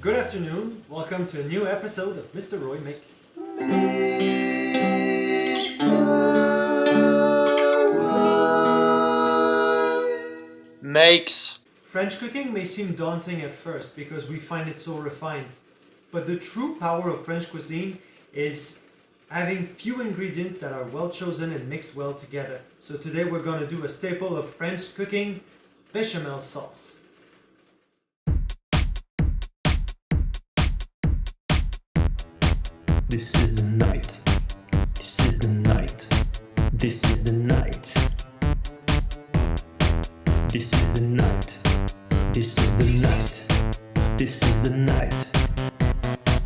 Good afternoon, welcome to a new episode of Mr. Roy Makes. Makes. French cooking may seem daunting at first because we find it so refined. But the true power of French cuisine is having few ingredients that are well chosen and mixed well together. So today we're going to do a staple of French cooking, Bechamel sauce. This is the night. This is the night. This is the night. This is the night. This is the night. This is the night.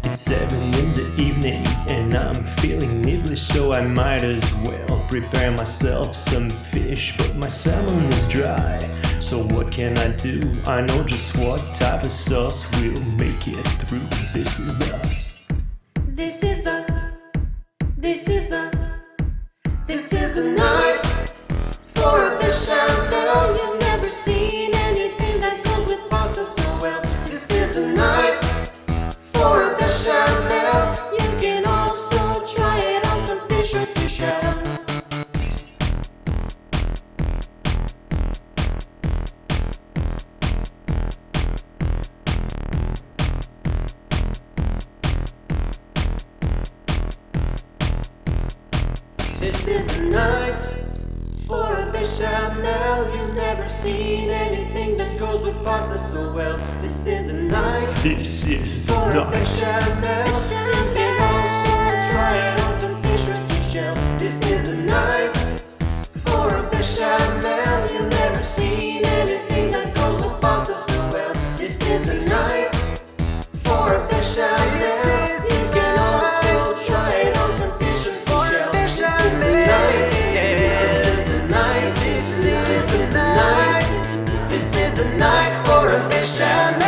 It's 7 in the evening and I'm feeling nibblish, so I might as well prepare myself some fish, but my salmon is dry. So what can I do? I know just what type of sauce will make it through. This is the night for a Bechamel. You've never seen anything that goes with pasta so well. This is the night for a Bechamel. You can also try it on some fish or seashell. This is the night for a Bechamel. You've never seen anything that goes with pasta so well. This is the night This is the for a night. Bechamel. You can also try it on some fish or seashell. This is the night for a Bechamel. You've never seen anything that goes with pasta so well. This is the night for a Bechamel. You can also try it on some fish or seashell. This is the night. This is the night for a Bechamel.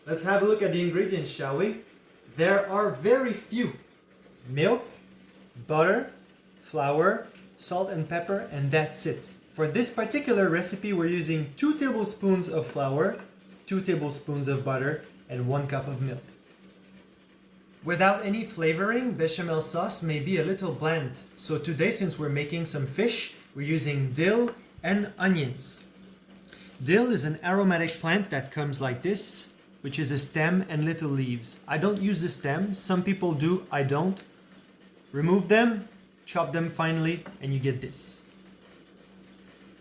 Let's have a look at the ingredients, shall we? There are very few. Milk, butter, flour, salt and pepper, and that's it. For this particular recipe, we're using 2 tablespoons of flour, 2 tablespoons of butter, and 1 cup of milk. Without any flavoring, bechamel sauce may be a little bland. So today, since we're making some fish, we're using dill and onions. Dill is an aromatic plant that comes like this, which is a stem and little leaves. I don't use the stem, some people do, I don't. Remove them, chop them finely, and you get this.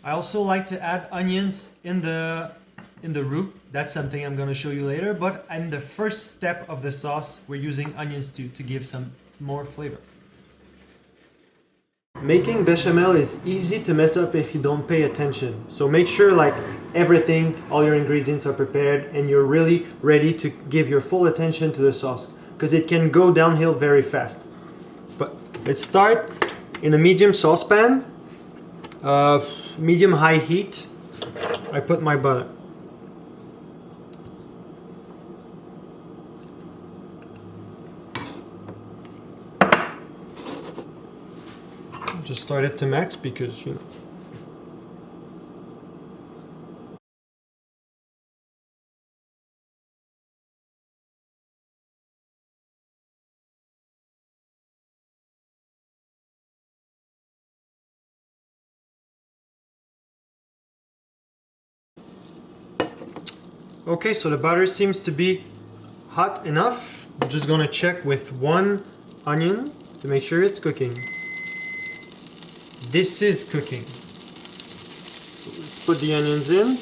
I also like to add onions in the root. That's something I'm going to show you later, but in the first step of the sauce, we're using onions too to give some more flavor. Making bechamel is easy to mess up if you don't pay attention. So make sure everything, all your ingredients are prepared and you're really ready to give your full attention to the sauce because it can go downhill very fast. But let's start in a medium saucepan, medium high heat. I put my butter. Just start it to max because Okay, so the butter seems to be hot enough. I'm just gonna check with 1 onion to make sure it's cooking. This is cooking. So let's put the onions in.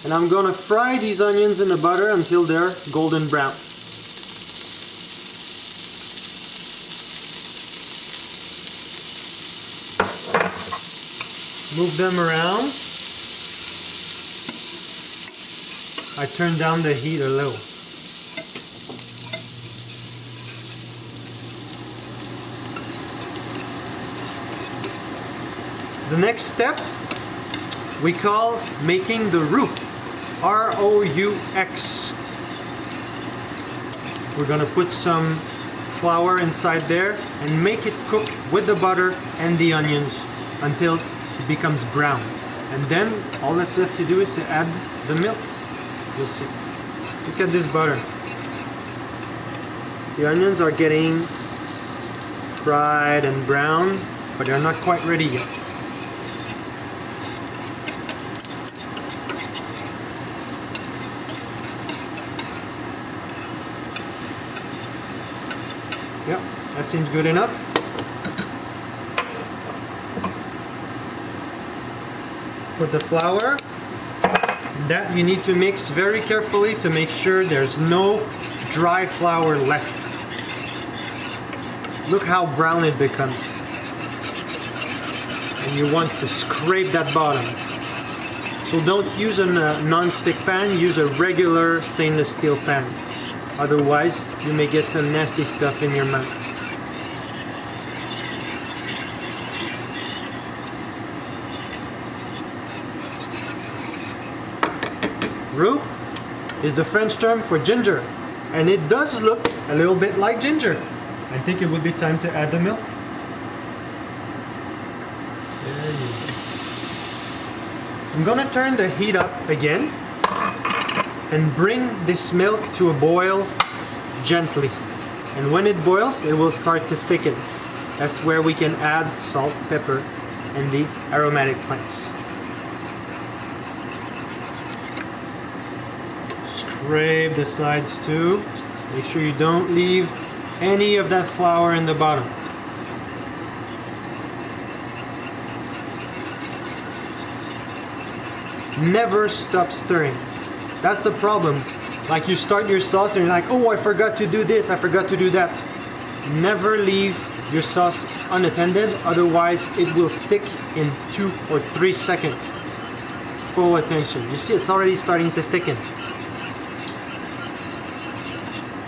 And I'm gonna fry these onions in the butter until they're golden brown. Move them around. I turn down the heat a little. The next step we call making the roux. R-O-U-X. We're gonna put some flour inside there and make it cook with the butter and the onions until it becomes brown. And then all that's left to do is to add the milk. You'll see. Look at this butter. The onions are getting fried and brown, but they're not quite ready yet. Yep, that seems good enough. Put the flour. That you need to mix very carefully to make sure there's no dry flour left. Look how brown it becomes. And you want to scrape that bottom. So don't use a non-stick pan, use a regular stainless steel pan. Otherwise, you may get some nasty stuff in your mouth. Roux is the French term for ginger, and it does look a little bit like ginger. I think it would be time to add the milk. There you go. I'm gonna turn the heat up again and bring this milk to a boil gently. And when it boils, it will start to thicken. That's where we can add salt, pepper, and the aromatic plants. Scrape the sides too. Make sure you don't leave any of that flour in the bottom. Never stop stirring. That's the problem. Like you start your sauce and you're like, oh, I forgot to do this, I forgot to do that. Never leave your sauce unattended, otherwise it will stick in 2 or 3 seconds. Full attention. You see, it's already starting to thicken.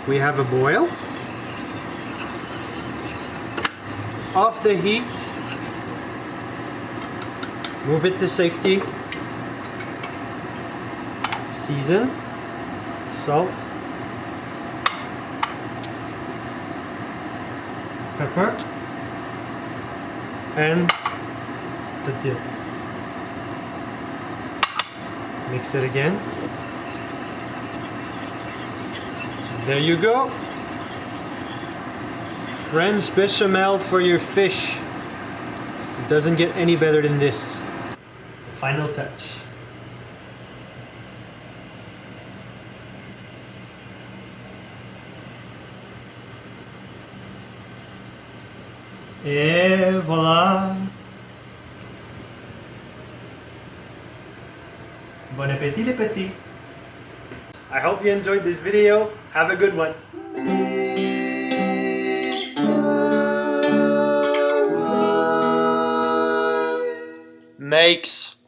We have a boil. Off the heat. Move it to safety. Season. Salt. Pepper. And the dill. Mix it again. There you go. French bechamel for your fish. It doesn't get any better than this. The final touch. Et voilà. Bon appétit les petits. I hope you enjoyed this video. Have a good one. Makes